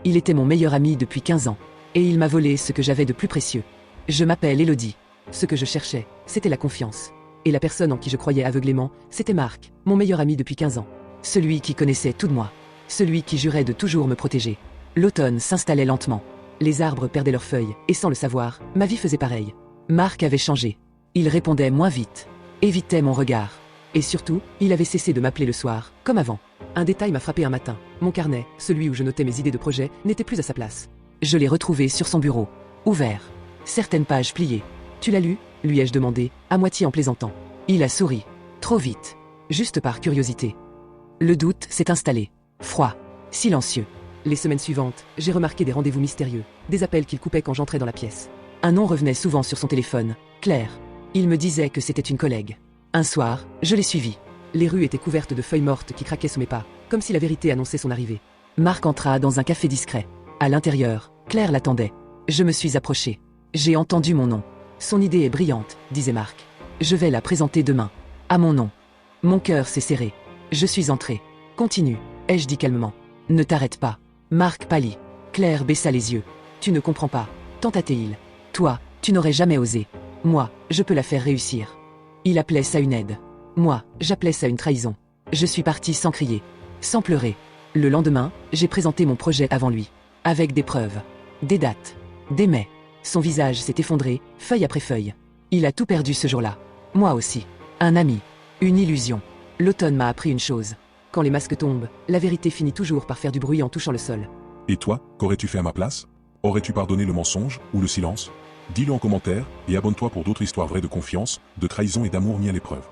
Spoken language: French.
Il était mon meilleur ami depuis 15 ans. Et il m'a volé ce que j'avais de plus précieux. Je m'appelle Elodie. Ce que je cherchais, c'était la confiance. Et la personne en qui je croyais aveuglément, c'était Marc, mon meilleur ami depuis 15 ans. Celui qui connaissait tout de moi. Celui qui jurait de toujours me protéger. L'automne s'installait lentement. Les arbres perdaient leurs feuilles, et sans le savoir, ma vie faisait pareil. Marc avait changé. Il répondait moins vite. Évitait mon regard. Et surtout, il avait cessé de m'appeler le soir, comme avant. Un détail m'a frappé un matin. Mon carnet, celui où je notais mes idées de projet, n'était plus à sa place. Je l'ai retrouvé sur son bureau. Ouvert. Certaines pages pliées. Tu l'as lu ? Lui ai-je demandé, à moitié en plaisantant. Il a souri. Trop vite. Juste par curiosité. Le doute s'est installé. Froid. Silencieux. Les semaines suivantes, j'ai remarqué des rendez-vous mystérieux, des appels qu'il coupait quand j'entrais dans la pièce. Un nom revenait souvent sur son téléphone, Claire. Il me disait que c'était une collègue. Un soir, je l'ai suivi. Les rues étaient couvertes de feuilles mortes qui craquaient sous mes pas, comme si la vérité annonçait son arrivée. Marc entra dans un café discret. À l'intérieur, Claire l'attendait. Je me suis approché. J'ai entendu mon nom. Son idée est brillante, disait Marc. Je vais la présenter demain. À mon nom. Mon cœur s'est serré. Je suis entré. Continue, ai-je dit calmement. Ne t'arrête pas. Marc pâlit. Claire baissa les yeux. Tu ne comprends pas, tenta-t-il. Toi, tu n'aurais jamais osé. Moi, je peux la faire réussir. Il appelait ça une aide. Moi, j'appelais ça une trahison. Je suis parti sans crier, sans pleurer. Le lendemain, j'ai présenté mon projet avant lui. Avec des preuves, des dates, des mais. Son visage s'est effondré, feuille après feuille. Il a tout perdu ce jour-là. Moi aussi. Un ami. Une illusion. L'automne m'a appris une chose. Quand les masques tombent, la vérité finit toujours par faire du bruit en touchant le sol. Et toi, qu'aurais-tu fait à ma place? Aurais-tu pardonné le mensonge ou le silence? Dis-le en commentaire et abonne-toi pour d'autres histoires vraies de confiance, de trahison et d'amour mis à l'épreuve.